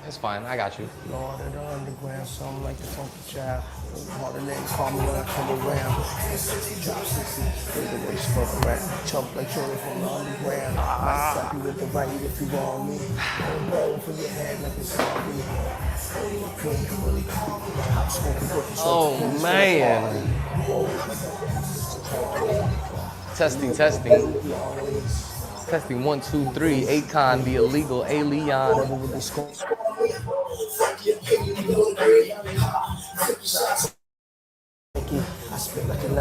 It's fine. I got you. Lord of the underground, something like the funky child. All the names call me when I come around. Drop 60, with the way spoke around. Chump like Jordan from the underground. Might slap you with the right if you want me. Roll for your head like it's on me. Hot smoking cookie, Oh something for the man. party. Testing, testing. Testing 1, 2, 3. Akon, the illegal alien. Never with the score. I spit like a 9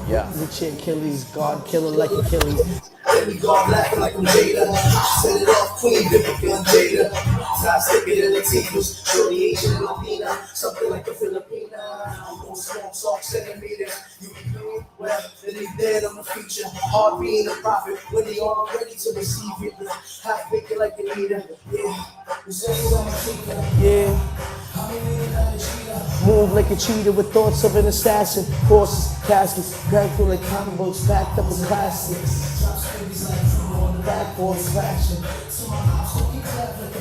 Yeah. The chick Achilles, God killer like Achilles. Baby God laughing like I'm Jada. Set it off clean, different than Jada. Stop sticking in the Latinos. Shorty Asian and Latina. Something like a Filipina. I'm on small talk centimeters. You be doing well, then they dead on the feature. Hard being a prophet when they all ready to receive it. Half baked like a leader. Yeah. Yeah. Move like a cheetah with thoughts of an assassin. Horses, caskets, grateful like combos, backed up with classics. Backboard crashing.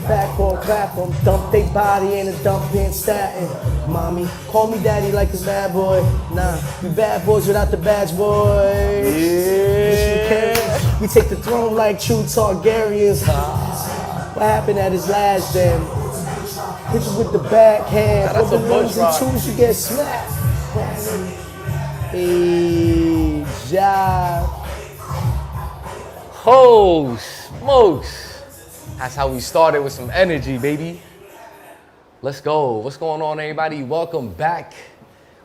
Backboard clap 'em. Dump they body in a dump in statin. Mommy, call me daddy like a bad boy. Nah, we bad boys without the badge boy. Yeah. We take the throne like true Targaryens. What happened at his last damn? Hit you with the backhand. That's For a the bush ones rock. and twos, you get smacked. Hey, job. Oh, smokes. That's how we started, with some energy, baby. Let's go. What's going on, everybody? Welcome back.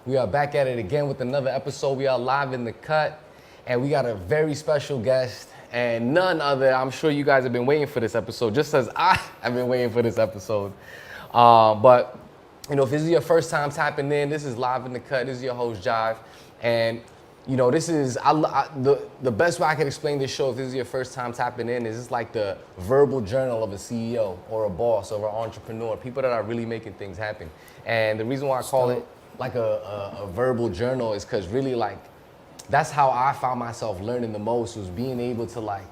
We are back at it again with another episode. We are live in the cut, and we got a very special guest, and none other. I'm sure you guys have been waiting for this episode, just as I have been waiting for this episode. But you know, if this is your first time tapping in, this is Live in the Cut. This is your host, Jive. And, you know, this is, the best way I can explain this show, if this is your first time tapping in, is it's like the verbal journal of a CEO or a boss or an entrepreneur, people that are really making things happen. And the reason why I call it like a verbal journal is because really, like, that's how I found myself learning the most, was being able to, like,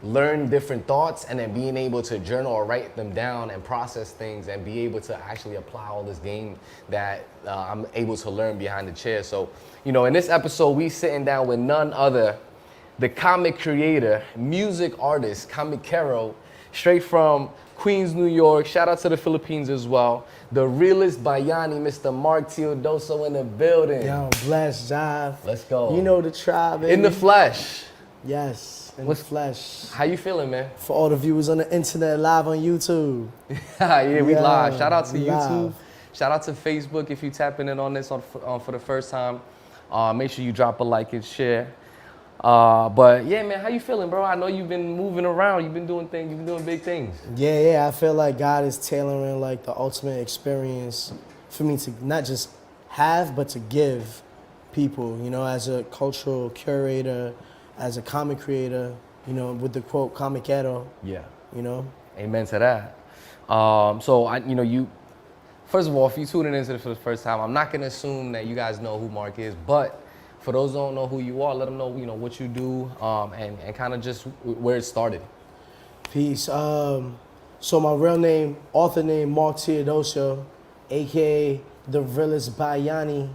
learn different thoughts and then being able to journal or write them down and process things and be able to actually apply all this game that I'm able to learn behind the chair. So, you know, in this episode, we sitting down with none other, the comic creator, music artist, Comicero, straight from Queens, New York. Shout out to the Philippines as well. The realest Bayani, Mr. Mark Teodosio in the building. Yo, bless job. Let's go. You know the tribe, baby. In the flesh. Yes, in the flesh. How you feeling, man? For all the viewers on the internet, live on YouTube. Yeah, we Yeah, live. Shout out to we YouTube. live. Shout out to Facebook if you tapping in on this for the first time. Make sure you drop a like and share. But yeah, man, how you feeling, bro? I know you've been moving around. You've been doing things. You've been doing big things. Yeah, I feel like God is tailoring like the ultimate experience for me to not just have, but to give people, you know, as a cultural curator, as a comic creator, you know, with the quote, Comicero, Yeah. you know. Amen to that. First of all, if you tuning into this for the first time, I'm not gonna assume that you guys know who Mark is, but for those who don't know who you are, let them know, you know, what you do, and kind of just where it started. Peace. So my real name, author name, Mark Teodosio, aka the realest Bayani.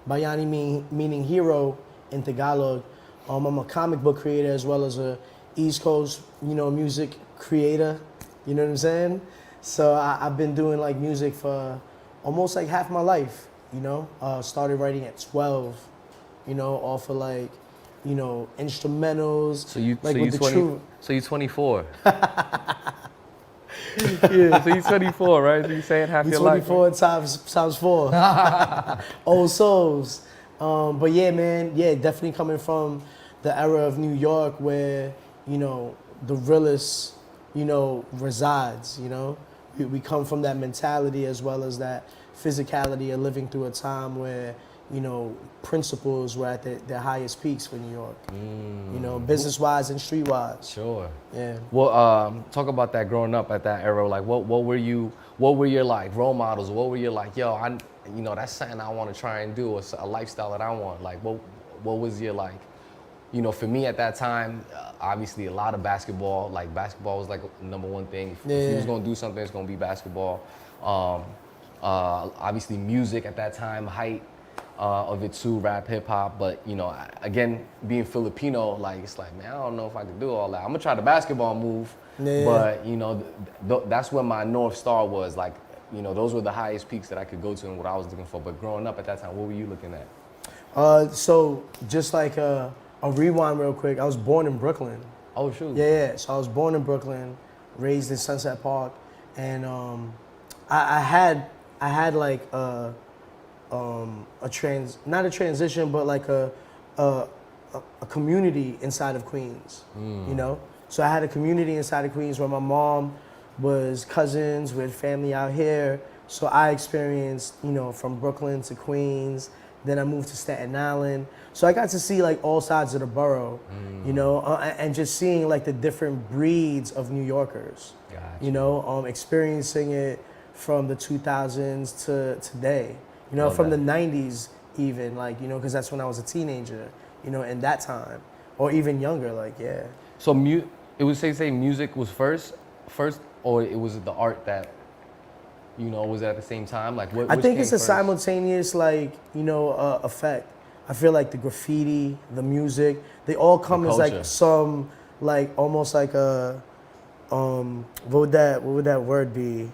Bayani meaning hero in Tagalog. I'm a comic book creator as well as a East Coast, you know, music creator. You know what I'm saying? So I've been doing like music for almost like half my life. You know, started writing at 12. You know, off of like, you know, instrumentals. So you, like so you with the 20, true. so you 24. Yeah, so you 24, right? So you saying half We your life. 24 times 4. Old souls. But yeah, man, yeah, definitely coming from the era of New York where, you know, the realest, you know, resides, you know. We come from that mentality as well as that physicality of living through a time where, you know, principles were at their highest peaks for New York. You know, business-wise and street-wise. Sure. Yeah. Well, talk about that growing up at that era. Like, what were your like role models? What were your like, you know, that's something I want to try and do, or a lifestyle that I want. Like, what was your like, you know, for me at that time, obviously a lot of basketball. Like basketball was like number one thing. If you was gonna do something, it's gonna be basketball. Obviously music at that time, height of it too, rap, hip hop. But you know, again, being Filipino, like it's like, man, I don't know if I could do all that. I'm gonna try the basketball move, but you know, that's where my North Star was. Like, you know, those were the highest peaks that I could go to and what I was looking for. But growing up at that time, what were you looking at? So just like a rewind real quick, I was born in Brooklyn. Oh shoot. Yeah. So I was born in Brooklyn, raised in Sunset Park, and I had like not a transition, but like a community inside of Queens. You know, so I had a community inside of Queens where my mom was cousins with family out here. So I experienced, you know, from Brooklyn to Queens. Then I moved to Staten Island. So I got to see like all sides of the borough, you know, and just seeing like the different breeds of New Yorkers, you know, experiencing it from the 2000s to today, you know, from the 90s even, like, you know, because that's when I was a teenager, you know, in that time, or even younger, like, yeah. So it would say music was first, or it was the art that, you know, was at the same time? Like, I think it's a simultaneous, like, you know, effect. I feel like the graffiti, the music, they all come as like some, like almost like a, what would that word be?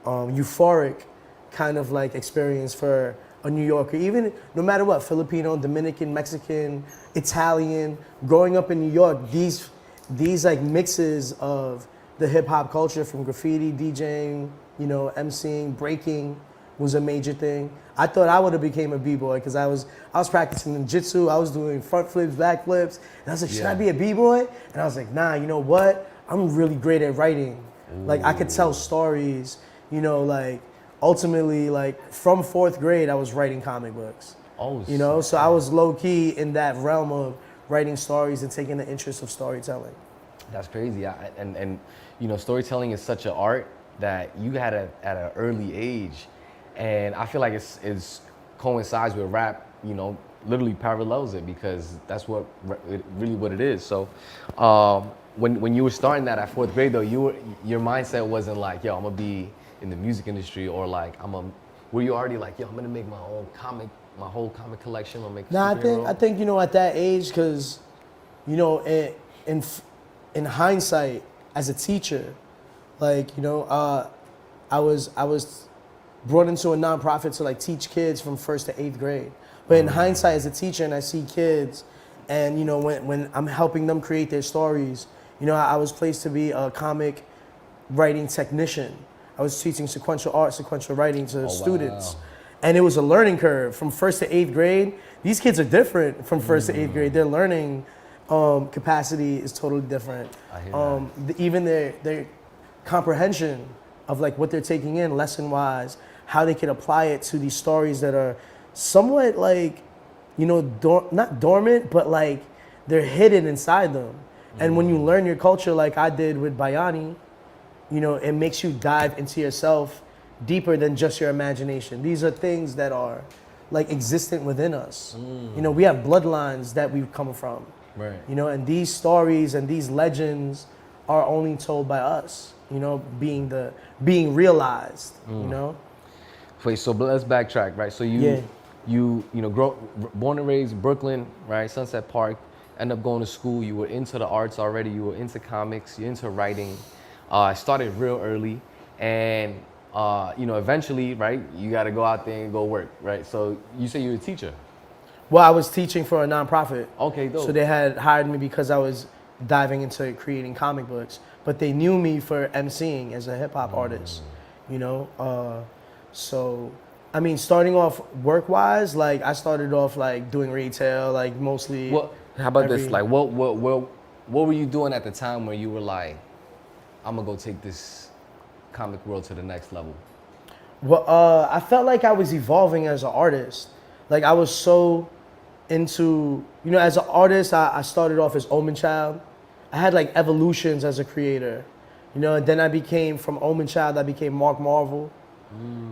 Euphoric kind of like experience for a New Yorker. Even no matter what, Filipino, Dominican, Mexican, Italian, growing up in New York, these like mixes of the hip hop culture from graffiti, DJing, you know, MCing, breaking was a major thing. I thought I would have became a b-boy because I was practicing ninjutsu. I was doing front flips, back flips, and I was like, should I be a b-boy? And I was like, nah, you know what? I'm really great at writing. Like I could tell stories, you know, like ultimately, like from 4th grade, I was writing comic books. Oh, you know, so I was low key in that realm of writing stories and taking the interest of storytelling. That's crazy. And you know, storytelling is such an art that you had at an early age, and I feel like it's coincides with rap. You know, literally parallels it because that's what it is. So, when you were starting that at 4th grade, though, your mindset wasn't like, yo, I'm gonna be in the music industry, or like were you already like, yo, I'm gonna make my whole comic collection, I'm gonna make I think you know, at that age, because you know, in hindsight, as a teacher, like, you know, I was brought into a nonprofit to like teach kids from 1st to 8th grade. But in hindsight, as a teacher, and I see kids, and you know, when I'm helping them create their stories, you know, I was placed to be a comic writing technician. I was teaching sequential art, sequential writing to students. Wow. And it was a learning curve from 1st to 8th grade. These kids are different from 1st to 8th grade. Their learning capacity is totally different. I hear that. Even their comprehension of like what they're taking in lesson-wise, how they can apply it to these stories that are somewhat like, you know, not dormant, but like they're hidden inside them. And when you learn your culture like I did with Bayani, you know, it makes you dive into yourself deeper than just your imagination. These are things that are like existent within us. You know, we have bloodlines that we've come from. Right. You know, and these stories and these legends are only told by us, you know, being realized, you know? Wait, so let's backtrack, right? So you know, born and raised Brooklyn, right? Sunset Park, end up going to school. You were into the arts already. You were into comics. You're into writing. Started real early, and you know, eventually, right? You got to go out there and go work, right? So you say you're a teacher. Well, I was teaching for a nonprofit. Okay, dope. So they had hired me because I was diving into creating comic books, but they knew me for MCing as a hip hop artist, you know? So, I mean, starting off work-wise, like I started off like doing retail, like mostly. Well, how about this? Like, what were you doing at the time where you were like, I'm gonna go take this comic world to the next level? Well, I felt like I was evolving as an artist. Like I was so into, you know, as an artist, I started off as Omen Child. I had like evolutions as a creator, you know, and then I became, from Omen Child, I became Mark Marvel,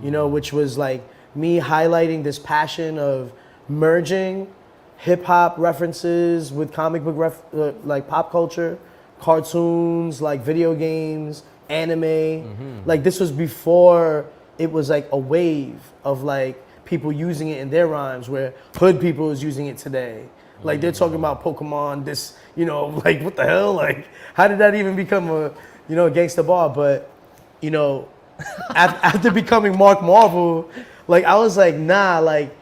you know, which was like me highlighting this passion of merging hip hop references with comic book like pop culture, cartoons, like video games, anime. Like this was before it was like a wave of like people using it in their rhymes, where hood people is using it today. Like they're talking about Pokemon, this, you know, like what the hell? Like how did that even become a, you know, a gangsta bar? But, you know, after becoming Mark Marvel, like I was like, nah, like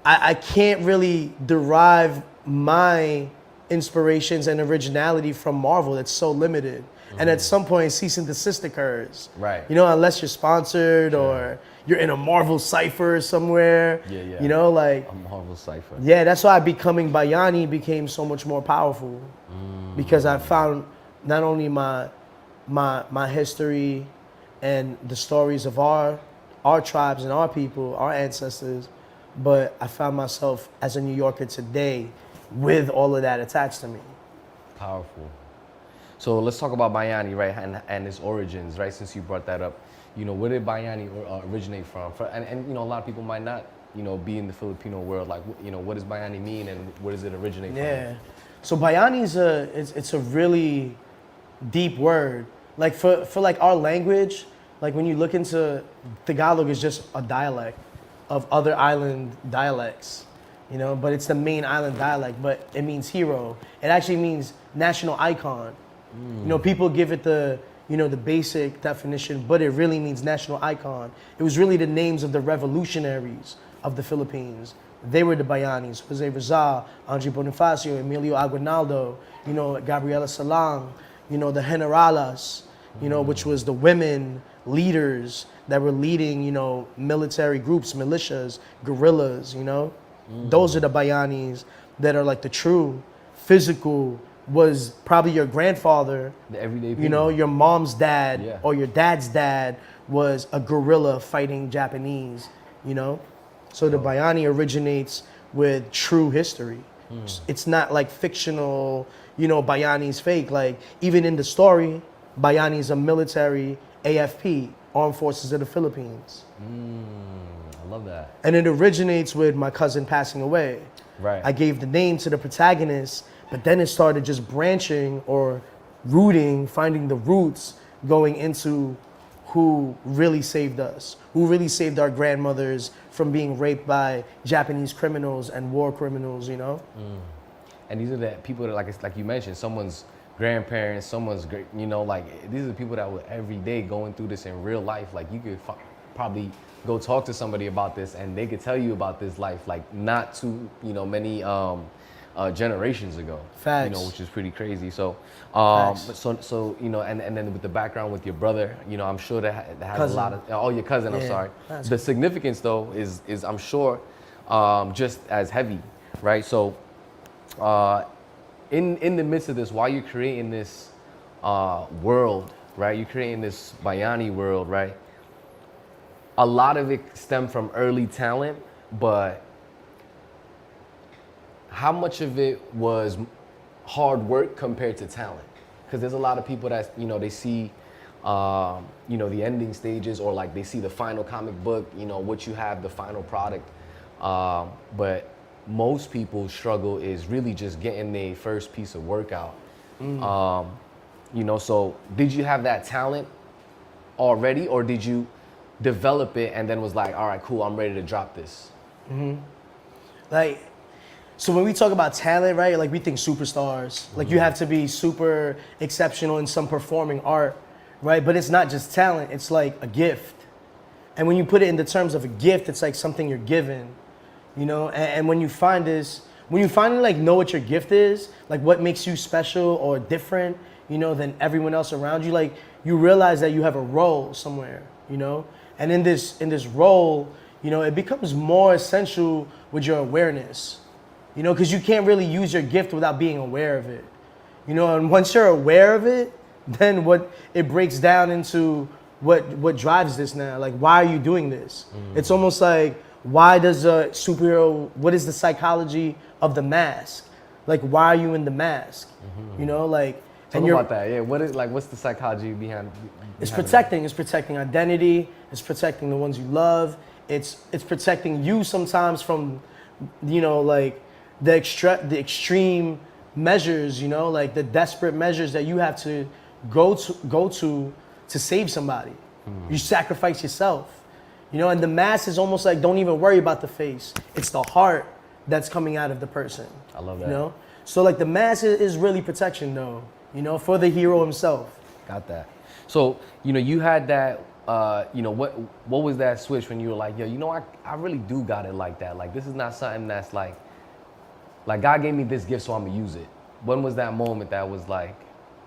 I can't really derive my inspirations and originality from Marvel. It's so limited. And at some point, cease and desist occurs. Right. You know, unless you're sponsored or you're in a Marvel cipher somewhere. Yeah. You know, like. A Marvel cipher. Yeah, that's why becoming Bayani became so much more powerful. Because I found not only my history and the stories of our tribes and our people, our ancestors, but I found myself as a New Yorker today with all of that attached to me. Powerful. So let's talk about Bayani, right, and its origins, right? Since you brought that up, you know, where did Bayani originate from? And you know, a lot of people might not, you know, be in the Filipino world. Like, you know, what does Bayani mean, and where does it originate from? Yeah. So Bayani is it's a really deep word. Like for like our language, like when you look into Tagalog, is just a dialect of other island dialects, you know, but it's the main island dialect, but it means hero. It actually means national icon. You know, people give it the, you know, the basic definition, but it really means national icon. It was really the names of the revolutionaries of the Philippines. They were the Bayanis: Jose Rizal, Andre Bonifacio, Emilio Aguinaldo, you know, Gabriela Salang, you know, the Generalas, you know, which was the women leaders that were leading, you know, military groups, militias, guerrillas, you know. Those are the Bayanis that are like the true physical, was probably your grandfather, The everyday people. you know, your mom's dad Yeah. or your dad's dad was a guerrilla fighting Japanese, you know. So the Bayani originates with true history. It's not like fictional, you know, Bayani's fake. Like even in the story, Bayani's a military AFP, Armed Forces of the Philippines. I love that. And it originates with my cousin passing away. Right. I gave the name to the protagonist, but then it started just branching or rooting, finding the roots, going into who really saved us, who really saved our grandmothers from being raped by Japanese criminals and war criminals, you know? And these are the people that, like you mentioned, someone's grandparents, someone's great, you know, like these are the people that were every day going through this in real life. Like you could probably go talk to somebody about this and they could tell you about this life, like not too, you know, many generations ago. Facts. You know, which is pretty crazy. So, Facts. so you know, and then with the background with your brother, you know, I'm sure that has Cousin. a lot of, oh, your cousin, I'm Yeah, sorry. that's The significance though is I'm sure just as heavy, right? So, in the midst of this, while you're creating this world, right? You're creating this Bayani world, right? A lot of it stemmed from early talent, but how much of it was hard work compared to talent? Because there's a lot of people that, you know, they see, you know, the ending stages, or like they see the final comic book, you know, what you have, the final product. But most people's struggle is really just getting their first piece of work out. You know, so did you have that talent already, or did you develop it and then was like, all right, cool, I'm ready to drop this? Like, so when we talk about talent, right, like we think superstars. Like you have to be super exceptional in some performing art, right? But it's not just talent, it's like a gift. And when you put it in the terms of a gift, it's like something you're given, you know? And when you find this, when you finally like know what your gift is, like what makes you special or different, you know, than everyone else around you, like you realize that you have a role somewhere, you know? And in this role, you know, it becomes more essential with your awareness, you know, because you can't really use your gift without being aware of it, you know. And once you're aware of it, then what it breaks down into what drives this now. Like, why are you doing this? It's almost like, why does a superhero, what is the psychology of the mask? Like, why are you in the mask? You know, like, Talk about that, yeah. What's the psychology behind it's that? protecting identity, it's protecting the ones you love, it's protecting you sometimes from, you know, like the extreme measures, you know, like the desperate measures that you have to go to save somebody. You sacrifice yourself, you know, and the mask is almost like, don't even worry about the face. It's the heart that's coming out of the person. I love that. You know, so like the mask is really protection, though, you know, for the hero himself. Got that. So, you know, you had that, you know, what was that switch when you were like, yo, you know, I really do got it like that. Like, this is not something that's like God gave me this gift, so I'm gonna use it. When was that moment that was like,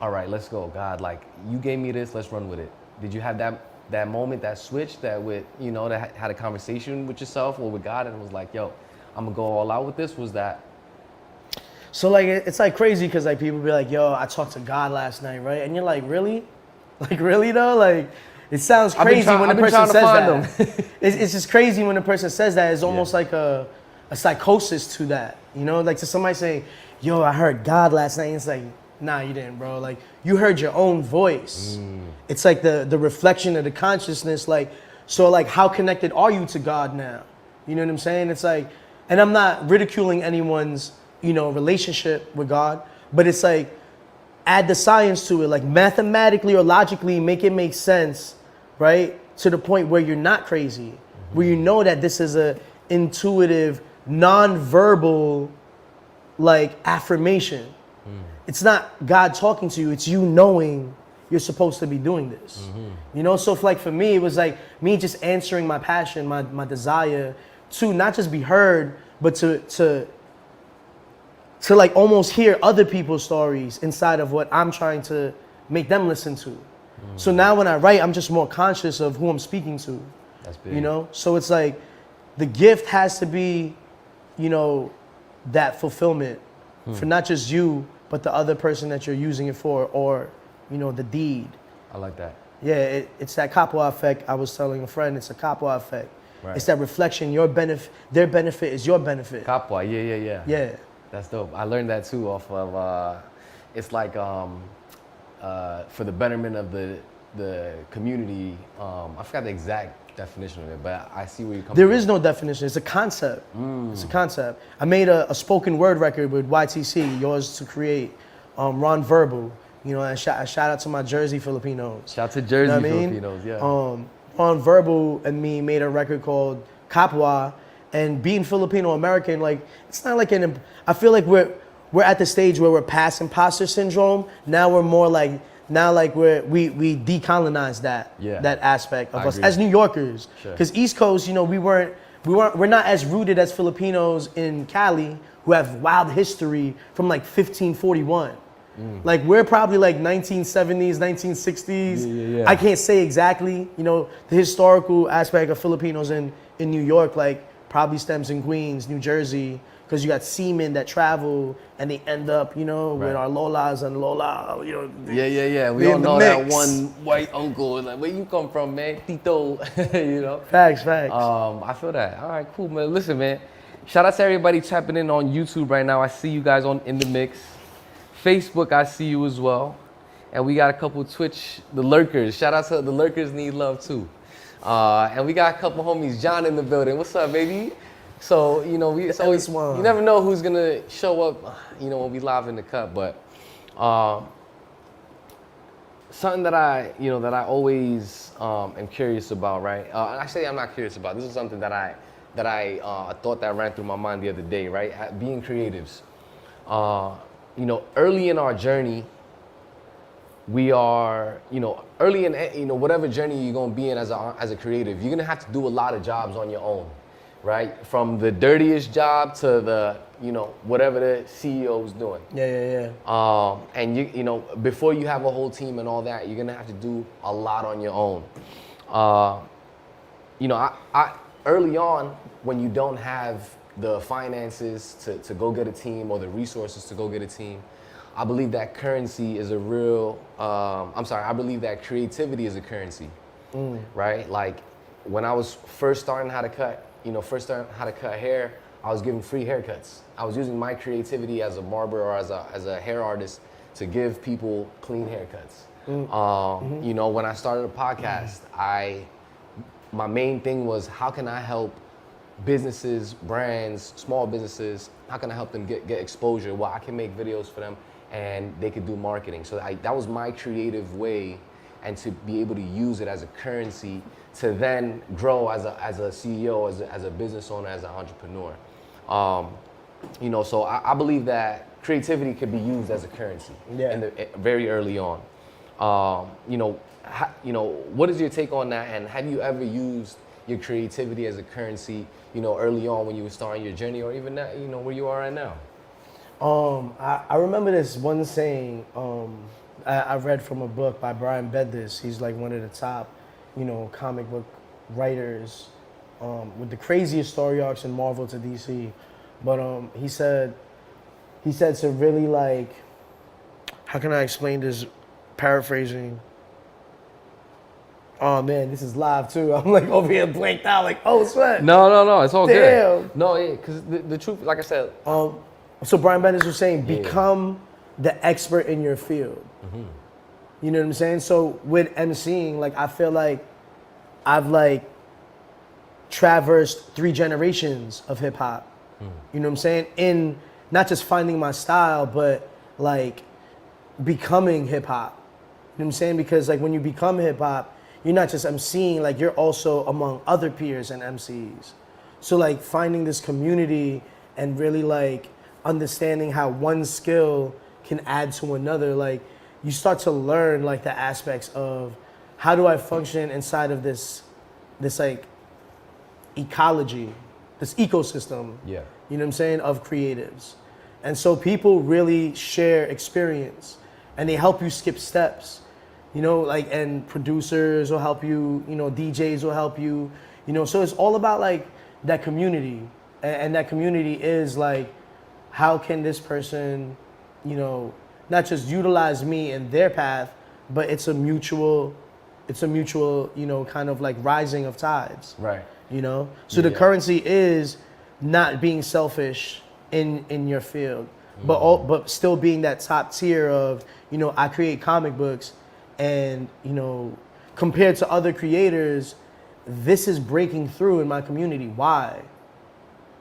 all right, let's go, God, like, you gave me this, let's run with it? Did you have that moment, that switch, that with, you know, that had a conversation with yourself or with God and was like, yo, I'm gonna go all out with this? Was that? So like, it's like crazy because like people be like, yo, I talked to God last night, right? And you're like, really? Like, really though? Like, it sounds crazy when a person says that. It's just crazy when a person says that. It's almost like a psychosis to that, you know? Like to somebody saying, yo, I heard God last night. And it's like, nah, you didn't, bro. Like, you heard your own voice. It's like the reflection of the consciousness. Like, so like, how connected are you to God now? You know what I'm saying? It's like, and I'm not ridiculing anyone's, you know, relationship with God, but it's like, add the science to it, like mathematically or logically make it make sense, right? To the point where you're not crazy, where you know that this is a intuitive, non-verbal, like affirmation. It's not God talking to you, it's you knowing you're supposed to be doing this. You know, so for me, it was like me just answering my passion, my desire to not just be heard, but to like almost hear other people's stories inside of what I'm trying to make them listen to. So now when I write, I'm just more conscious of who I'm speaking to. That's big. You know? So it's like the gift has to be, you know, that fulfillment for not just you, but the other person that you're using it for, or, you know, the deed. I like that. Yeah, it's that Kapwa effect. I was telling a friend, it's a Kapwa effect. Right. It's that reflection, their benefit is your benefit. Kapwa, yeah. Yeah. That's dope. I learned that too off of, it's like for the betterment of the community. I forgot the exact definition of it, but I see where you're coming from. There is no definition. It's a concept. It's a concept. I made a spoken word record with YTC, Yours to Create, Ron Verbal. You know, and shout out to my Jersey Filipinos. Shout out to Jersey You know what I mean? Filipinos, yeah. Ron Verbal and me made a record called Kapwa, and being Filipino American, like, it's not like I feel like we're at the stage where we're past imposter syndrome. Now we're more like, we decolonize that aspect of us as New Yorkers. Because East Coast, you know, we're not as rooted as Filipinos in Cali, who have wild history from like 1541. Like, we're probably like 1970s, 1960s. Yeah. I can't say exactly, you know, the historical aspect of Filipinos in New York, like, probably stems in Queens, New Jersey, because you got seamen that travel and they end up, you know, with our Lolas and Lola, you know. Yeah. We all know that one white uncle. Like, where you come from, man? Tito, you know? Facts. I feel that. All right, cool, man. Listen, man. Shout out to everybody tapping in on YouTube right now. I see you guys in the mix. Facebook, I see you as well. And we got a couple Twitch, the lurkers. Shout out to the lurkers, need love too. And we got a couple homies, John in the building. What's up, baby? So, you know, it's always, you never know who's gonna show up, you know, when we live in the cut, but something that I always am curious about, right? Actually, I'm not curious about. This is something that I thought that ran through my mind the other day, right? Being creatives. You know, early in our journey, we are, you know, early in, you know, whatever journey you're gonna be in as a creative, you're gonna have to do a lot of jobs on your own, right? From the dirtiest job to the, you know, whatever the CEO is doing. Yeah. And you know, before you have a whole team and all that, you're gonna have to do a lot on your own. You know, I early on, when you don't have the finances to go get a team or the resources to go get a team, I believe that currency is a real, I believe that creativity is a currency, right? Like, when I was first starting how to cut hair, I was giving free haircuts. I was using my creativity as a barber or as a hair artist to give people clean haircuts. You know, when I started a podcast, my main thing was, how can I help businesses, brands, small businesses, how can I help them get exposure? Well, I can make videos for them and they could do marketing. So that was my creative way, and to be able to use it as a currency to then grow as a CEO, as a business owner, as an entrepreneur. You know, so I believe that creativity could be used as a currency very early on. You know, what is your take on that? And have you ever used your creativity as a currency, you know, early on when you were starting your journey, or even that, you know, where you are right now? I remember this one saying I read from a book by Brian Bendis. He's like one of the top, you know, comic book writers with the craziest story arcs in Marvel to DC. But he said to really, like, how can I explain this? Paraphrasing. Oh man, this is live too. I'm like over here blanked out, like, oh sweat. No, it's all Damn. good. No, yeah, because the truth, like I said. So Brian Bendis was saying, become the expert in your field. Mm-hmm. You know what I'm saying? So with MCing, like, I feel like I've like traversed 3 generations of hip hop. You know what I'm saying? In not just finding my style, but like becoming hip hop. You know what I'm saying? Because like when you become hip hop, you're not just MCing, like you're also among other peers and MCs. So like finding this community and really like understanding how one skill can add to another, like you start to learn like the aspects of how do I function inside of this like ecology, this ecosystem, you know what I'm saying, of creatives. And so people really share experience and they help you skip steps, you know, like, and producers will help you, you know, DJs will help you, you know, so it's all about like that community. And that community is like, how can this person, you know, not just utilize me in their path, but it's a mutual, you know, kind of like rising of tides. Right. You know? So the currency is not being selfish in your field, but still being that top tier of, you know, I create comic books and, you know, compared to other creators, this is breaking through in my community. Why?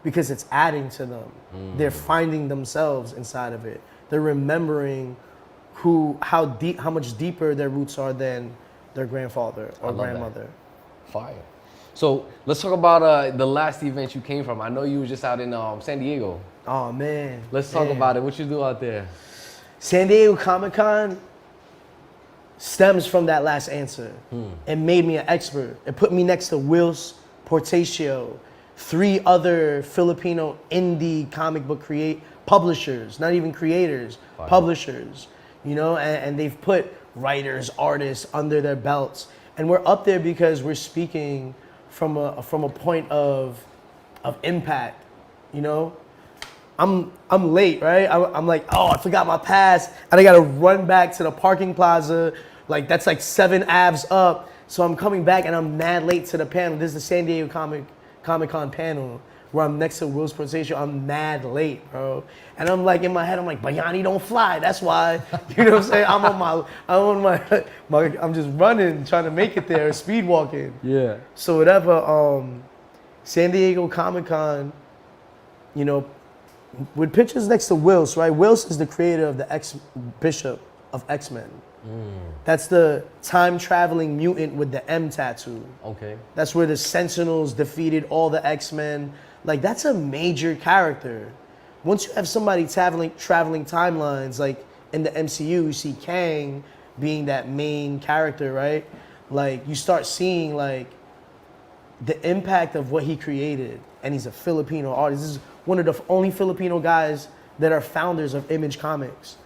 Because it's adding to them. They're finding themselves inside of it. They're remembering how much deeper their roots are than their grandfather or grandmother. That. Fire. So let's talk about the last event you came from. I know you were just out in San Diego. Oh man. Let's talk about it. What you do out there? San Diego Comic-Con stems from that last answer. It made me an expert. It put me next to Wills Portacio, 3 other Filipino indie comic book publishers, not even creators, publishers, you know, and they've put writers, artists under their belts. And we're up there because we're speaking from a point of impact, you know. I'm late, right? I'm like, oh, I forgot my pass, and I gotta run back to the parking plaza, like that's like 7 Aves up. So I'm coming back and I'm mad late to the panel. This is the San Diego Comic-Con panel where I'm next to Will's Portacio. I'm mad late, bro. And I'm like, in my head, I'm like, Bayani don't fly. That's why, you know what I'm saying? I'm just running, trying to make it there, speed walking. Yeah. So whatever, San Diego Comic-Con, you know, with pictures next to Wills, right? Wills is the creator of the ex-bishop of X-Men. That's the time-traveling mutant with the M tattoo. Okay. That's where the Sentinels defeated all the X-Men. Like, that's a major character. Once you have somebody traveling timelines, like in the MCU, you see Kang being that main character, right? Like, you start seeing, like, the impact of what he created. And he's a Filipino artist. This is one of the only Filipino guys that are founders of Image Comics.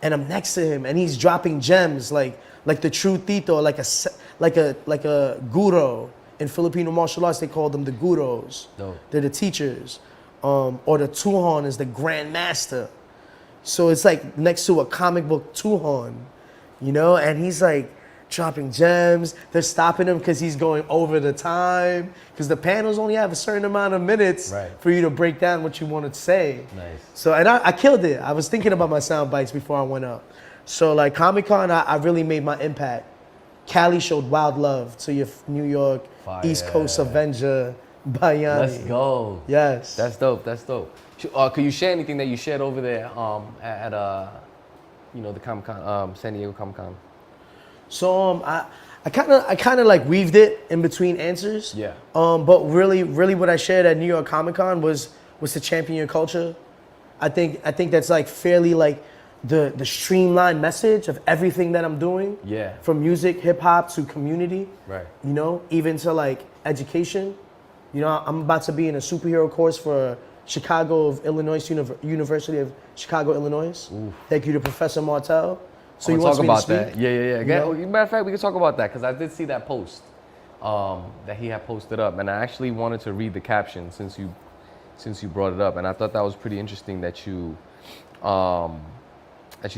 And I'm next to him, and he's dropping gems like the true Tito, like a guro. In Filipino martial arts, they call them the guros. No. They're the teachers. Or the Tuhon is the grand master. So it's like next to a comic book Tuhon, you know? And he's like dropping gems. They're stopping him because he's going over the time. Because the panels only have a certain amount of minutes for you to break down what you wanted to say. Nice. So, and I killed it. I was thinking about my sound bites before I went up. So like Comic-Con, I really made my impact. Cali showed wild love to your New York, East Coast Avenger, Bayani. Let's go. Yes. That's dope. That's dope. Could you share anything that you shared over there at the Comic Con, San Diego Comic Con? So I kind of like weaved it in between answers. Yeah. But really what I shared at New York Comic Con was to champion your culture. I think that's like fairly like the streamlined message of everything that I'm doing. Yeah. From music, hip hop to community. Right. You know, even to like education. You know, I'm about to be in a superhero course for Chicago of Illinois University of Chicago, Illinois. Oof. Thank you to Professor Martell. So I you want want to me talk to about speak? that. Yeah. You know? Matter of fact, we can talk about that because I did see that post that he had posted up, and I actually wanted to read the caption since you brought it up, and I thought that was pretty interesting that you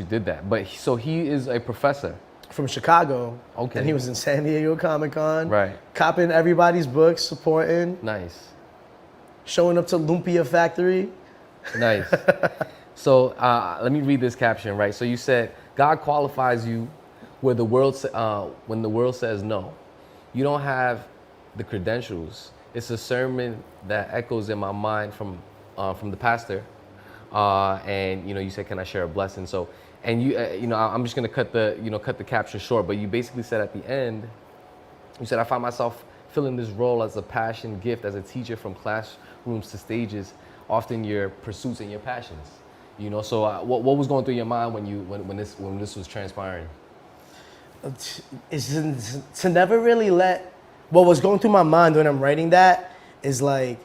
did that. But so he is a professor From Chicago. Okay. And he was in San Diego Comic Con. Right. Copping everybody's books, supporting, Nice. showing up to Lumpia Factory. Nice. So let me read this caption, right? So you said, God qualifies you when the world says no. You don't have the credentials. It's a sermon that echoes in my mind from the pastor. And you said, can I share a blessing? So, and I'm just gonna cut the caption short, but you basically said at the end, you said, I find myself filling this role as a passion gift, as a teacher from classrooms to stages, often your pursuits and your passions. So what was going through your mind when this was transpiring? Is to never really let, what was going through my mind when I'm writing that is like,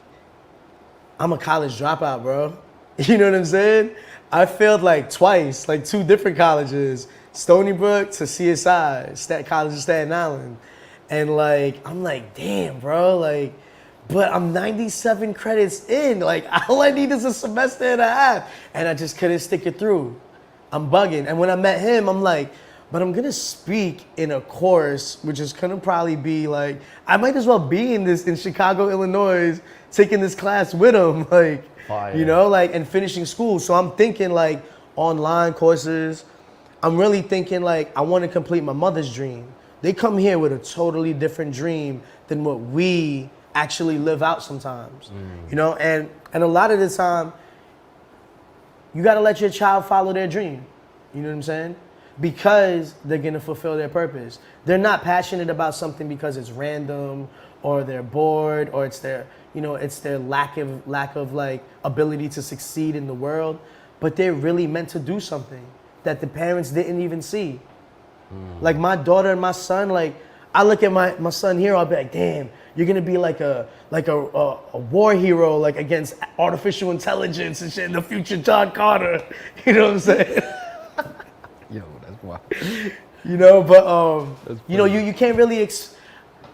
I'm a college dropout, bro. You know what I'm saying? I failed like twice, like 2 different colleges, Stony Brook to CSI, College of Staten Island. And like, I'm like, damn, bro, like, but I'm 97 credits in. Like, all I need is a semester and a half. And I just couldn't stick it through. I'm bugging. And when I met him, I'm like, but I'm gonna speak in a course, which is gonna probably be like, I might as well be in Chicago, Illinois, taking this class with him. Like, Fire. like, and finishing school. So I'm thinking like online courses. I'm really thinking like, I wanna complete my mother's dream. They come here with a totally different dream than what we actually live out sometimes. And a lot of the time, you gotta let your child follow their dream. You know what I'm saying? Because they're gonna fulfill their purpose. They're not passionate about something because it's random or they're bored or it's their lack of like ability to succeed in the world, but they're really meant to do something that the parents didn't even see. Like my daughter and my son, like I look at my son here, I'll be like, damn, you're gonna be like a war hero, like against artificial intelligence and shit in the future, John Carter. You know what I'm saying? Yo, that's wild. But you can't really.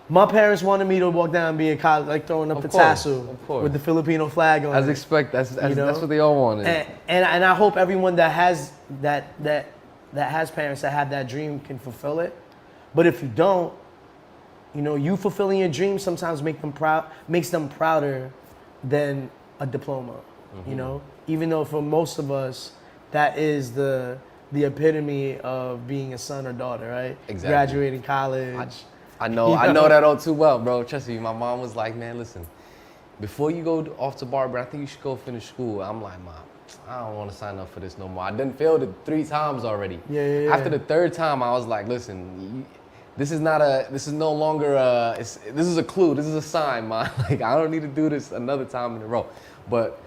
My parents wanted me to walk down and be in college, like throwing up the tassel with the Filipino flag on. As expect, that's what they all wanted. And I hope everyone that has that has parents that have that dream can fulfill it. But if you don't, you fulfilling your dream sometimes makes them prouder than a diploma. Even though for most of us, that is the epitome of being a son or daughter, right? Exactly. Graduating college. I know that all too well, bro. Trust me, my mom was like, man, listen, before you go off to Barber, I think you should go finish school. I'm like, Mom, I don't want to sign up for this no more. I done failed it 3 times already. Yeah. After the 3rd time, I was like, listen, this is no longer this is a clue. This is a sign, man. Like, I don't need to do this another time in a row. But,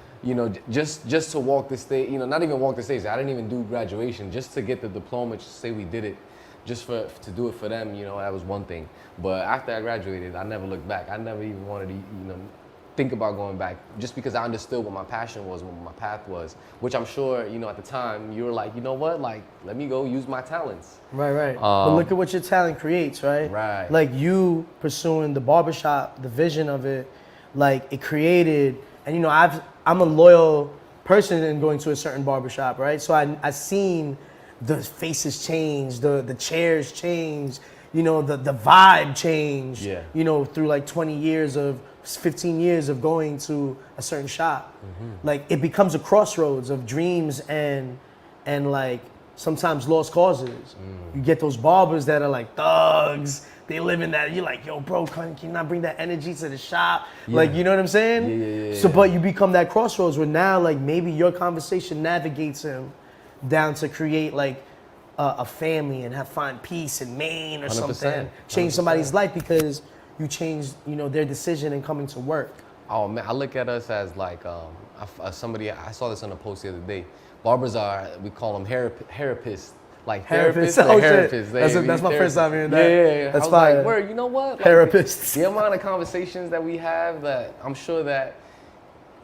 just to walk the stage, not even walk the stage. I didn't even do graduation. Just to get the diploma, just to say we did it, just to do it for them, that was one thing. But after I graduated, I never looked back. I never even wanted to, think about going back, just because I understood what my passion was, what my path was, which I'm sure, at the time, you were like, you know what, like, let me go use my talents. Right. But look at what your talent creates, right? Right. Like you pursuing the barbershop, the vision of it, like it created, and I'm a loyal person in going to a certain barbershop, right? So I seen the faces change, the chairs change, the vibe change, through like 15 years of going to a certain shop. Like it becomes a crossroads of dreams and like sometimes lost causes. You get those barbers that are like thugs. They live in that. You're like, yo, bro, can you not bring that energy to the shop? Like, you know what I'm saying? So, but you become that crossroads where now, like, maybe your conversation navigates him down to create like a family and find peace in Maine or 100%, something. Change somebody's life because you changed, their decision in coming to work. Oh man, I look at us as like somebody. I saw this on a post the other day. Barbers we call them therapists. Like therapists, Oh, therapists. That's my first time hearing that. Yeah. That's I was fire. like, word, you know what? Like, Therapists. The amount of conversations that we have that I'm sure that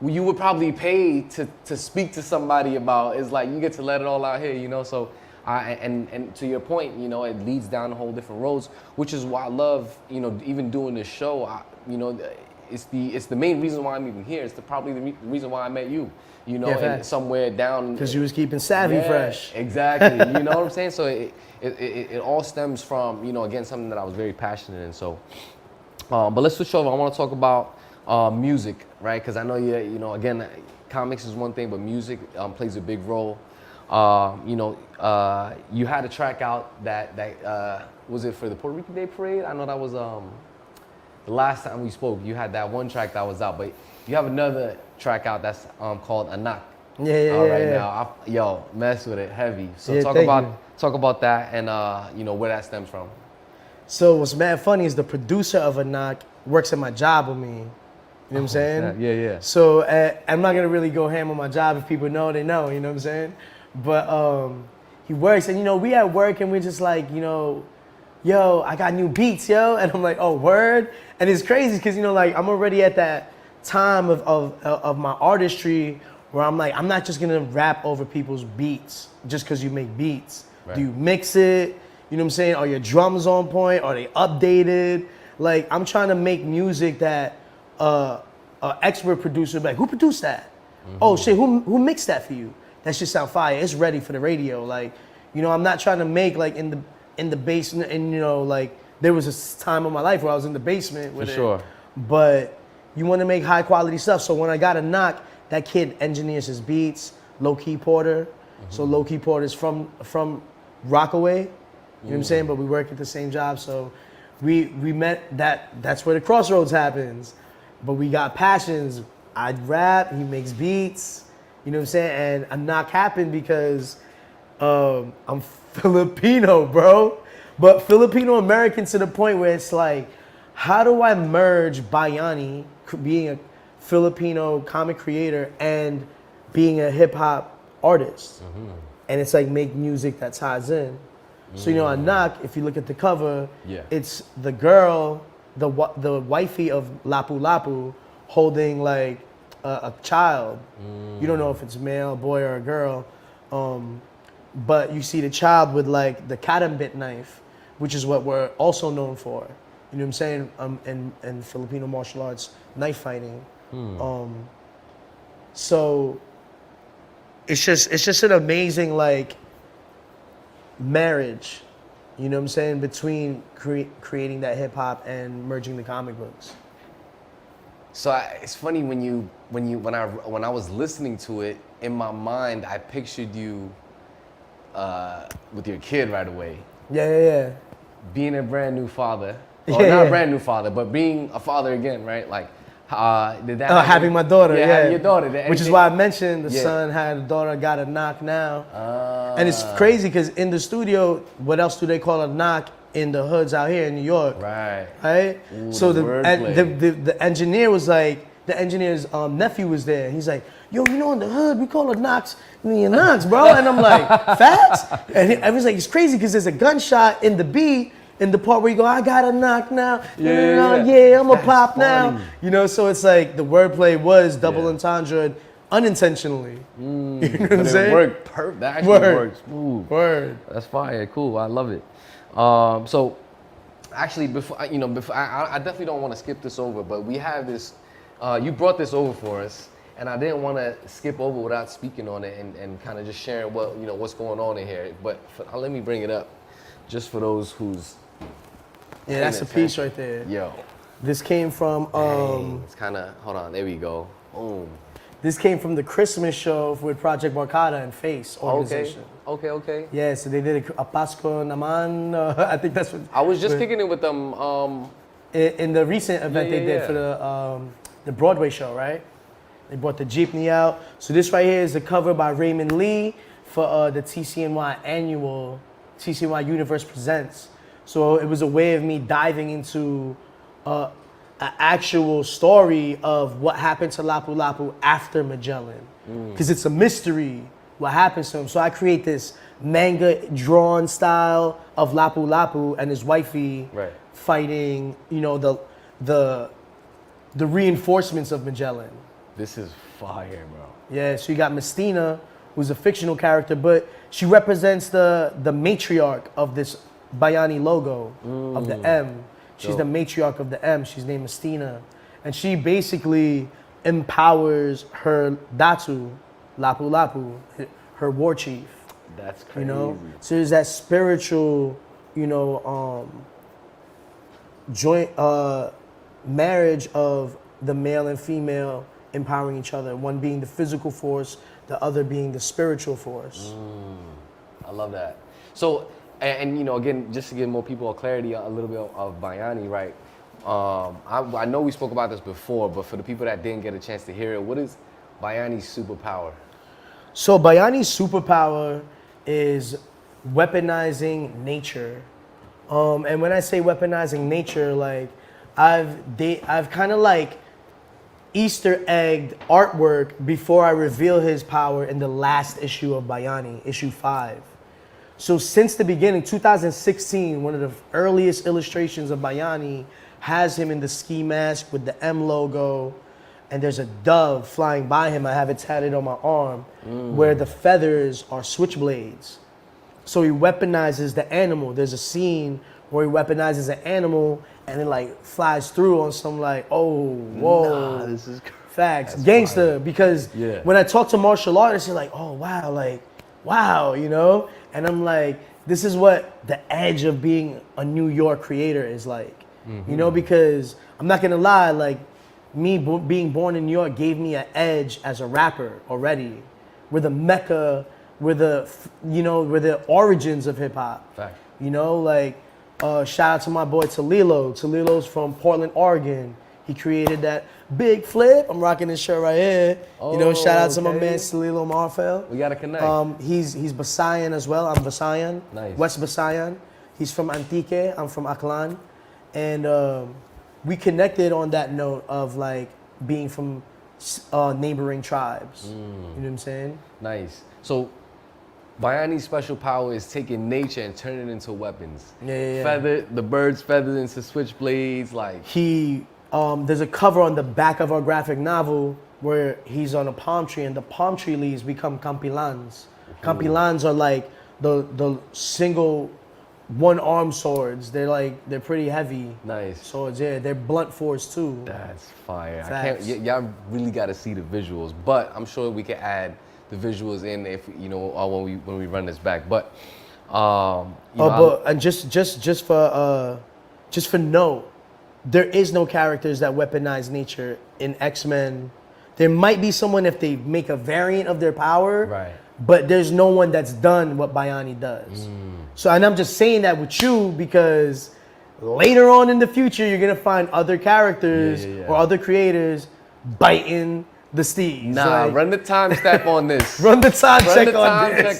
you would probably pay to speak to somebody about is like you get to let it all out here, So and to your point, it leads down a whole different roads, which is why I love, even doing this show. It's the main reason why I'm even here. It's probably the reason why I met you. And somewhere down. Because you was keeping savvy fresh. Exactly. You know what I'm saying? So it all stems from, again, something that I was very passionate in. So, but let's switch over. I want to talk about music, right? Because I know again, comics is one thing, but music plays a big role. You had a track out that was it for the Puerto Rican Day Parade? I know that was the last time we spoke. You had that one track that was out, but you have another track out that's called Anak. Now, mess with it heavy. So talk about that and where that stems from. So what's mad funny is the producer of Anak works at my job with me. You know what I'm saying? Yeah. So I'm not gonna really go ham on my job. If people know, they know. You know what I'm saying? But he works, and we at work, and we're just like, yo, I got new beats, yo, and I'm like, oh, word, and it's crazy because like I'm already at that time of my artistry where I'm like, I'm not just gonna rap over people's beats just because you make beats. Right. Do you mix it? You know what I'm saying? Are your drums on point? Are they updated? Like, I'm trying to make music that an expert producer be like, who produced that? Mm-hmm. Oh shit, who mixed that for you? That shit sound fire. It's ready for the radio. Like, I'm not trying to make like in the basement, and like there was a time of my life where I was in the basement with for sure. But you want to make high quality stuff. So when I got a knock, that kid engineers his beats. Low Key Porter. Mm-hmm. So Low Key Porter's from Rockaway. You know what I'm saying? But we work at the same job. So we met. That's where the crossroads happens. But we got passions. I rap. He makes beats. You know what I'm saying? And a knock happened because I'm Filipino, bro. But Filipino American to the point where it's like, how do I merge Bayani, being a Filipino comic creator, and being a hip hop artist? Mm-hmm. And it's like make music that ties in. Mm-hmm. So Anak, if you look at the cover, it's the girl, the wifey of Lapu Lapu, holding like a child. You don't know if it's male, boy, or a girl. But you see the child with like the karambit knife, which is what we're also known for. You know what I'm saying? In Filipino martial arts, knife fighting. So it's just an amazing like marriage. You know what I'm saying? Between creating that hip hop and merging the comic books. So it's funny when I was listening to it, in my mind I pictured you with your kid right away. Yeah. Being a brand new father, or not a brand new father, but being a father again, right? Like, did that? Having my daughter, having your daughter, which is why I mentioned the son had a daughter, got a knock now, and it's crazy because in the studio, what else do they call a knock in the hoods out here in New York? Right. Ooh, so the engineer was like, the engineer's nephew was there. He's like, yo, in the hood, we call it knocks, knocks, bro. And I'm like, facts? And I was like, it's crazy because there's a gunshot in the beat, in the part where you go, I got a knock now. Yeah, I'm a pop funny. Now. So it's like the wordplay was double entendre unintentionally. You know what I'm saying? It worked perfect. That actually works. Ooh. Word. That's fire. Cool. I love it. So actually, before I definitely don't want to skip this over, but we have this. You brought this over for us, and I didn't want to skip over without speaking on it and kind of just sharing what's going on in here. But let me bring it up, just for those who's. Yeah, that's a piece right there. Yo. This came from. It's kind of. Hold on. There we go. Boom. This came from the Christmas show with Project Marcata and Face organization. Okay. Okay. Yeah, so they did a Pasco Naman. I think that's what. I was just but kicking it with them. in the recent event they did for the Broadway show, right? They brought the jeepney out. So this right here is the cover by Raymond Lee for the TCNY annual TCNY Universe Presents. So it was a way of me diving into an actual story of what happened to Lapu Lapu after Magellan, because it's a mystery what happens to him. So I create this manga drawn style of Lapu Lapu and his wifey fighting, you know, the reinforcements of Magellan. This is fire, bro. Yeah, so you got Mestina, who's a fictional character, but she represents the matriarch of this Bayani logo of the M. She's the matriarch of the M. She's named Mestina. And she basically empowers her Datu, Lapu Lapu, her war chief. That's crazy. You know? So there's that spiritual, you know, joint marriage of the male and female empowering each other, one being the physical force, the other being the spiritual force. I love that. So, and you know, again, just to give more people a clarity, a little bit of Bayani, right? I know we spoke about this before, but for the people that didn't get a chance to hear it, what is Bayani's superpower? So Bayani's superpower is weaponizing nature. And when I say weaponizing nature, like I've kind of like Easter egged artwork before I reveal his power in the last issue of Bayani, issue 5. So since the beginning, 2016, one of the earliest illustrations of Bayani has him in the ski mask with the M logo, and there's a dove flying by him. I have it tatted on my arm, where the feathers are switchblades. So he weaponizes the animal. There's a scene where he weaponizes an animal and it like flies through on some like, oh, whoa. Nah, this is facts. That's Gangster, fire. because when I talk to martial artists, they're like, oh, wow, like, wow, you know? And I'm like, this is what the edge of being a New York creator is like, you know, because I'm not gonna lie, like, me being born in New York gave me an edge as a rapper already. We're the mecca, we're the origins of hip hop. Fact. You know, like, shout out to my boy Talilo. Talilo's from Portland, Oregon. He created that big flip. I'm rocking this shirt right here. You know, shout out to my man Talilo Marfel. We gotta connect. He's Visayan as well. I'm Visayan. Nice. West Visayan. He's from Antique. I'm from Aklan. And we connected on that note of like being from neighboring tribes. You know what I'm saying? Nice. So Bayani's special power is taking nature and turning it into weapons. Yeah. The birds feathered into switchblades, like. He, there's a cover on the back of our graphic novel where he's on a palm tree and the palm tree leaves become campilans. Campilans are like the single one-arm swords. They're pretty heavy. Nice. Swords, yeah. They're blunt force too. That's fire. Facts. Y'all really got to see the visuals, but I'm sure we can add the visuals in if you know when we run this back. But just for note, there is no characters that weaponize nature in X-Men. There might be someone if they make a variant of their power, right? But there's no one that's done what Bayani does. So, and I'm just saying that with you because later on in the future, you're gonna find other characters or other creators biting the steeds. Nah, run the time step on this. Run the time check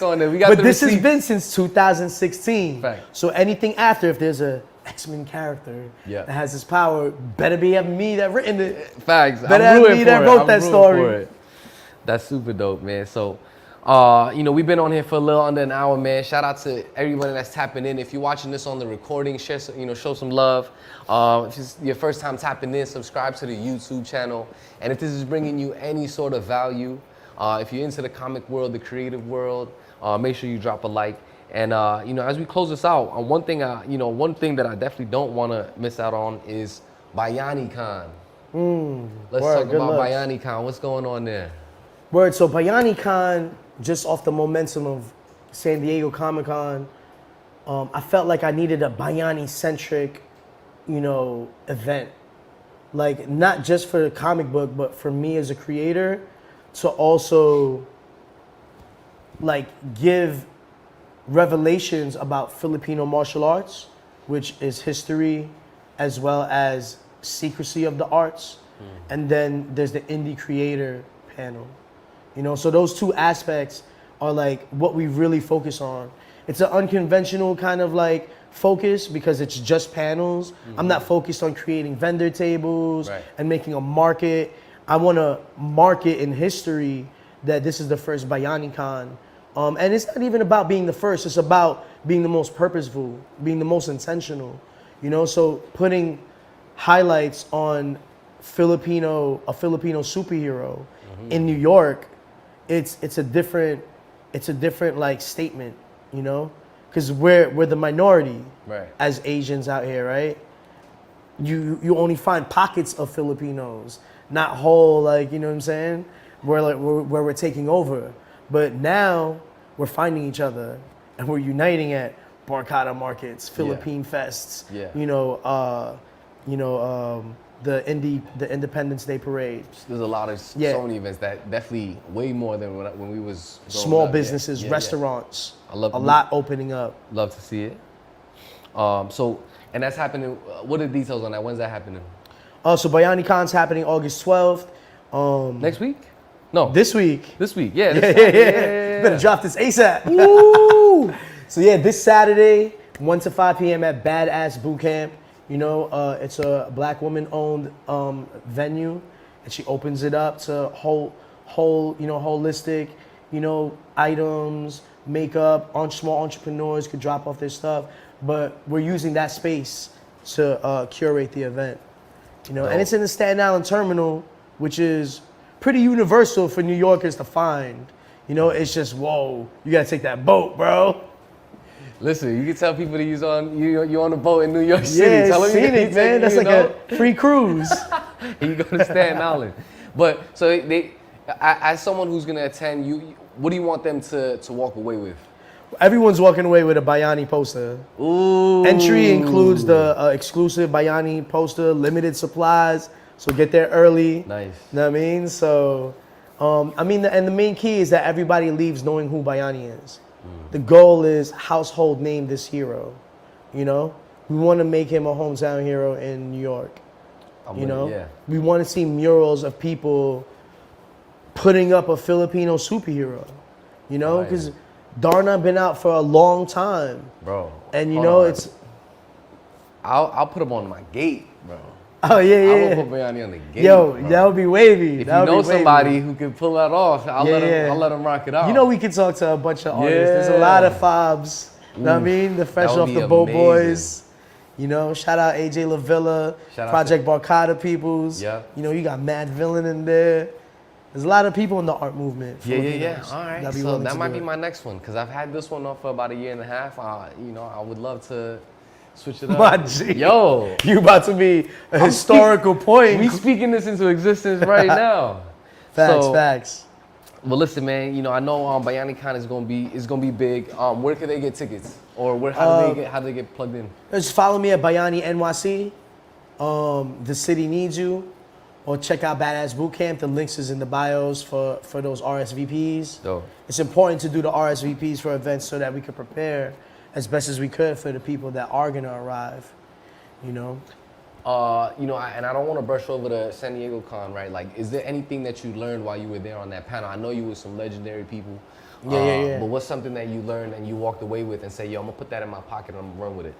on this. We got but the this receipts. has been since 2016. Fact. So anything after, if there's a X-Men character that has this power, better be having me that written it. Facts. Better have me that wrote that story. That's super dope, man. So, we've been on here for a little under an hour, man. Shout out to everybody that's tapping in. If you're watching this on the recording, share, show some love. If it's your first time tapping in, subscribe to the YouTube channel. And if this is bringing you any sort of value, if you're into the comic world, the creative world, make sure you drop a like. And as we close this out, one thing that I definitely don't want to miss out on is Bayani Con. Let's talk about Bayani Con. What's going on there? Word. So Bayani Con, just off the momentum of San Diego Comic Con, I felt like I needed a Bayani-centric, event. Like, not just for the comic book, but for me as a creator, to also, like, give revelations about Filipino martial arts, which is history as well as secrecy of the arts. And then there's the indie creator panel. You know, so those two aspects are like what we really focus on. It's an unconventional kind of like focus because it's just panels. I'm not focused on creating vendor tables and making a market. I want to market in history that this is the first Bayani Con. And it's not even about being the first, it's about being the most purposeful, being the most intentional. You know, so putting highlights on a Filipino superhero in New York, it's a different like statement, you know, because we're the minority as Asians out here, right? You only find pockets of Filipinos, not whole, like, you know what I'm saying? Where we're taking over, but now we're finding each other and we're uniting at Barcata markets, Philippine fests, the Independence Day parade. There's a lot of so many events that definitely way more than when we was small businesses, restaurants. I love a lot opening up. Love to see it. So and that's happening. What are the details on that? When's that happening? So Bayani Con's happening August 12th. Next week? No. This week. This week, yeah. Better drop this ASAP. Woo! So yeah, this Saturday, 1 to 5 p.m. at Badass Boot Camp. You know, it's a Black woman-owned venue, and she opens it up to holistic, items, makeup. Small entrepreneurs could drop off their stuff, but we're using that space to curate the event. And it's in the Staten Island terminal, which is pretty universal for New Yorkers to find. It's just, whoa, you gotta take that boat, bro. Listen, you can tell people to use you on a boat in New York City. Yeah, tell it's scenic, man. That's like a free cruise. And you go to Staten Island. But so as someone who's gonna attend, what do you want them to walk away with? Everyone's walking away with a Bayani poster. Ooh. Entry includes the exclusive Bayani poster, limited supplies, so get there early. Nice. You know what I mean? So, and the main key is that everybody leaves knowing who Bayani is. The goal is household name this hero. We want to make him a hometown hero in New York. We want to see murals of people putting up a Filipino superhero. Because Darna been out for a long time, bro. And it's. I'll put him on my gate, bro. Oh yeah. I'm gonna put Bayani on the gate. Yo, bro. that would be wavy. If you know somebody who can pull that off, I'll let him rock it out. We can talk to a bunch of artists. There's a lot of fobs. Know what I mean? The Fresh Off the Boat Boys. Shout out AJ LaVilla, Project Barcata peoples. Yeah. You got Mad Villain in there. There's a lot of people in the art movement. Yeah. All right. So that might be my next one because I've had this one off for about a year and a half. I would love to switch it up. My G. Yo. You about to be a historical point. We speaking this into existence right now. Facts. Well, listen, man. I know Bayani Con is gonna be big. Where can they get tickets, or how do they get plugged in? Just follow me at Bayani NYC. The city needs you, or check out Badass Boot Camp. The links is in the bios for those RSVPs. Dope. It's important to do the RSVPs for events so that we can prepare as best as we could for the people that are gonna arrive. And I don't want to brush over the San Diego Con, right? Like, is there anything that you learned while you were there on that panel? I know you were some legendary people. Yeah. But what's something that you learned and you walked away with and say, yo, I'm gonna put that in my pocket and I'm gonna run with it?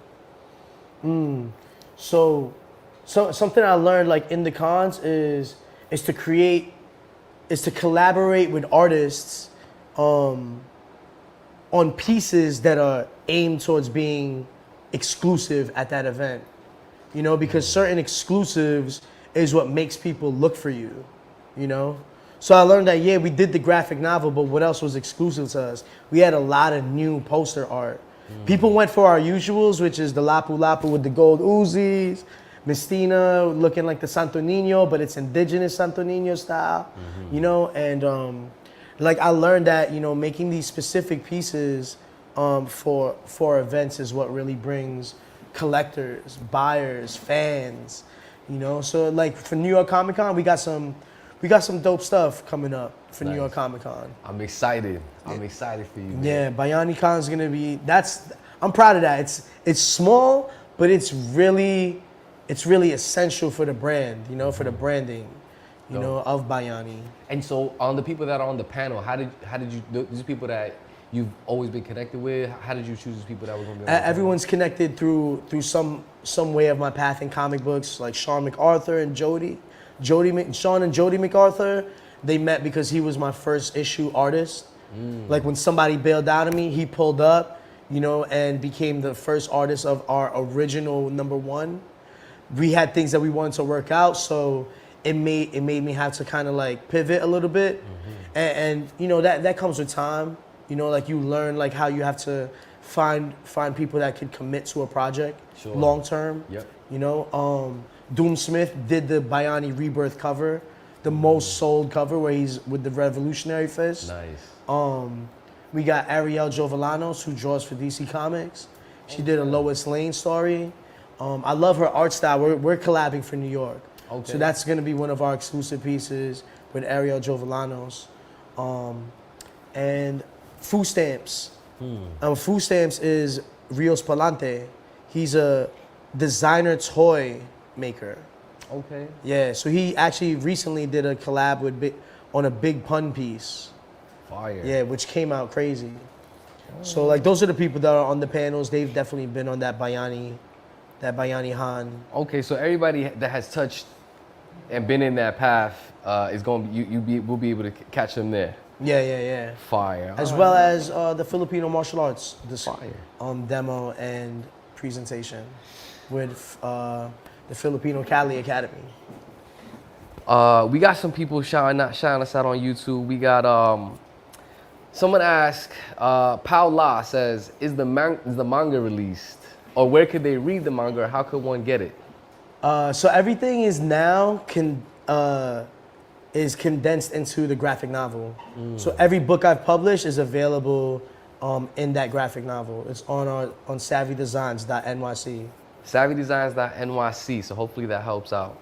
So something I learned like in the cons is to collaborate with artists on pieces that are aimed towards being exclusive at that event. Because certain exclusives is what makes people look for you, So I learned that, we did the graphic novel, but what else was exclusive to us? We had a lot of new poster art. People went for our usuals, which is the Lapu Lapu with the gold Uzis, Mistina looking like the Santo Nino, but it's indigenous Santo Nino style, and I learned that, making these specific pieces for events is what really brings collectors, buyers, fans, So for New York Comic Con, we got some dope stuff coming up for New York Comic Con. I'm excited. I'm excited for you, man. Yeah, Bayani Con's gonna be. I'm proud of that. It's small, but it's really essential for the brand. You know, for the branding. You know, of Bayani. And so, on the people that are on the panel, how did you? These people that you've always been connected with. How did you choose these people that were going to be? Everyone's connected through some way of my path in comic books, like Sean MacArthur and Sean and Jody MacArthur. They met because he was my first issue artist. Like when somebody bailed out of me, he pulled up, you know, and became the first artist of our original #1. We had things that we wanted to work out, so it made me have to kind of like pivot a little bit, and you know that comes with time. You know, like you learn like how you have to find people that could commit to a project long term. Yep. You know, Doom Smith did the Bayani Rebirth cover, the most sold cover where he's with the Revolutionary Fist. Nice. We got Ariel Jovellanos who draws for DC Comics. She did a Lois Lane story. I love her art style. We're collabing for New York. Okay. So that's going to be one of our exclusive pieces with Ariel Jovellanos. And Food Stamps. Food Stamps is Rios Palante. He's a designer toy maker. Okay. Yeah, so he actually recently did a collab on a Big Pun piece. Fire. Yeah, which came out crazy. So like those are the people that are on the panels. They've definitely been on that Bayani Han. Okay, so everybody that has touched and been in that path is going to we'll be able to catch them there. Yeah. Fire. As well as the Filipino martial arts demo and presentation with the Filipino Cali Academy. We got some people shouting us out on YouTube. We got someone asked, Paula says, is the manga released? Or where could they read the manga, or how could one get it? So everything is now is condensed into the graphic novel. So every book I've published is available in that graphic novel. It's on savvydesigns.nyc. savvydesigns.nyc, so hopefully that helps out.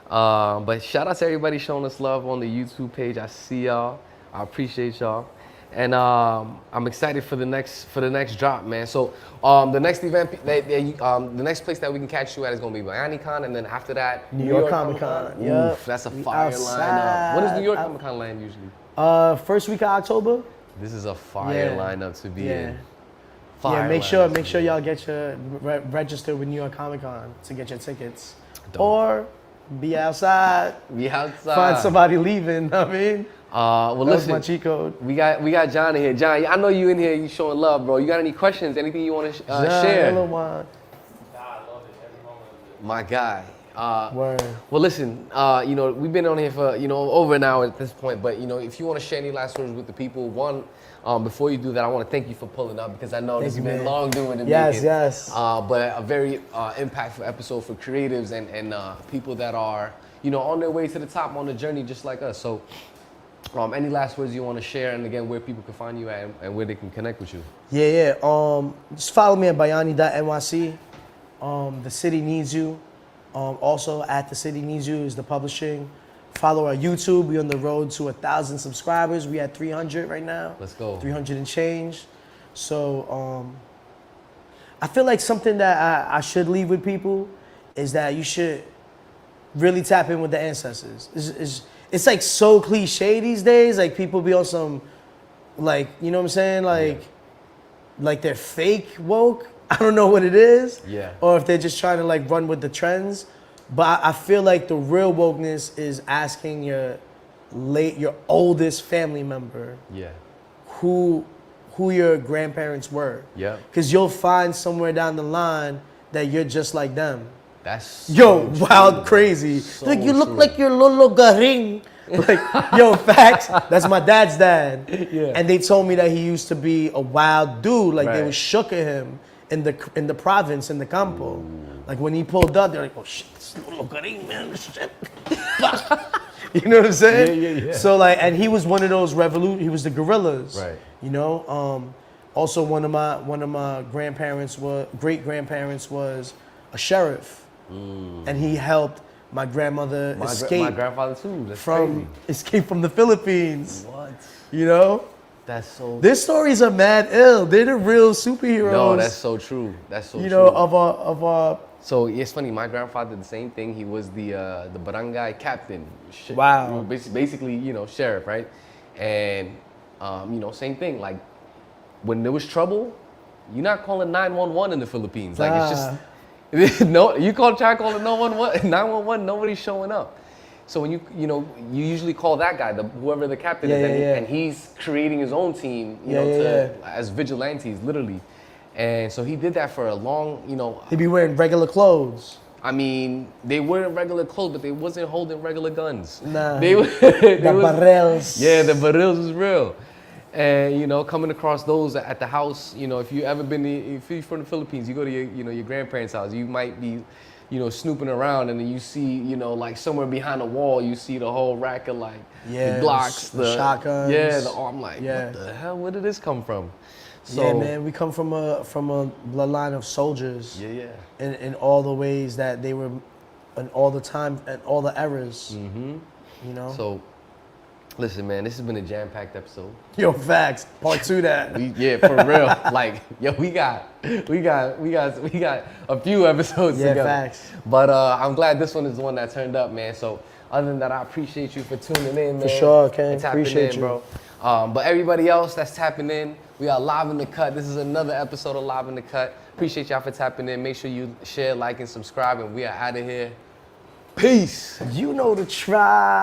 But shout out to everybody showing us love on the YouTube page. I see y'all. I appreciate y'all. And I'm excited for the next drop, man. So the next event, the next place that we can catch you at is gonna be Bayani Con, and then after that, New York Comic Con. Yep. Oof, that's a fire lineup. When does New York Comic Con land usually? First week of October. This is a fire lineup to be in. Fire make sure y'all get your register with New York Comic Con to get your tickets. Dope. Or be outside. Find somebody leaving. I mean. Well, listen, my cheat code. We got John in here. John, I know you in here. You showing love, bro. You got any questions? Anything you want to share? Hello, man. Nah, I love it. Every moment of it. My guy. Word. Well, listen. You know, we've been on here for over an hour at this point. But if you want to share any last words with the people, one, before you do that, I want to thank you for pulling up because I know this has been long doing the making. Yes. But a very impactful episode for creatives and people that are on their way to the top on the journey just like us. So. Any last words you want to share, and again, where people can find you at and where they can connect with you? Yeah. Just follow me at bayani.nyc. The City Needs You. Also at The City Needs You is the publishing. Follow our YouTube. We're on the road to 1,000 subscribers. We at 300 right now. Let's go. 300 and change. So I feel like something that I should leave with people is that you should really tap in with the ancestors. It's like so cliche these days. Like people be on some, like, you know what I'm saying? Like they're fake woke. I don't know what it is. Yeah. Or if they're just trying to like run with the trends. But I feel like the real wokeness is asking your oldest family member. Yeah. Who your grandparents were. Yeah. Because you'll find somewhere down the line that you're just like them. That's so wild, crazy. So like you look like your Lolo Garing. Like, yo, facts. That's my dad's dad. Yeah. And they told me that he used to be a wild dude. Like they Right. was shook at him in the province, in the campo. Ooh. Like when he pulled up, they're like, oh shit, this Lolo Garing, man. Shit. You know what I'm saying? Yeah. So like, and he was one of those he was the guerrillas. Right. Also one of my great grandparents was a sheriff. And he helped My grandmother My escaped grandfather too. That's from the Philippines. crazy. What? You know, That's so. their stories are mad ill. They're the real superheroes. No, that's so true. That's so true. you know of our. So it's funny. My grandfather did the same thing. He was the barangay captain. Wow. Basically, sheriff, right? And same thing. Like when there was trouble, you're not calling 911 in the Philippines. Like it's just no. You try calling 911. Nobody's showing up. So when you usually call that guy, whoever the captain is, and he's creating his own team, as vigilantes, literally. And so he did that for a long, They be wearing regular clothes. I mean, they weren't regular clothes, but they wasn't holding regular guns. Nah. The barrels. Yeah, the barrels was real. And coming across those at the house, if you ever if you're from the Philippines, you go to your grandparents' house, you might be, snooping around, and then you see, like somewhere behind the wall, you see the whole rack of like the Glocks, the shotguns. Yeah, the arm. Like, what the hell? Where did this come from? So, yeah, man, we come from a bloodline of soldiers. Yeah. In all the ways that they were, in all the time and all the eras. Mm-hmm. So, listen, man, this has been a jam-packed episode. Yo, facts. Part 2 that. For real. Like, yo, we got a few episodes together. Facts. But I'm glad this one is the one that turned up, man. So other than that, I appreciate you for tuning in, man. For sure, Ken. And tapping Appreciate in, you. bro. But everybody else that's tapping in, we are live in the cut. This is another episode of Live in the Cut. Appreciate y'all for tapping in. Make sure you share, like, and subscribe, and we are out of here. Peace. You know the tribe.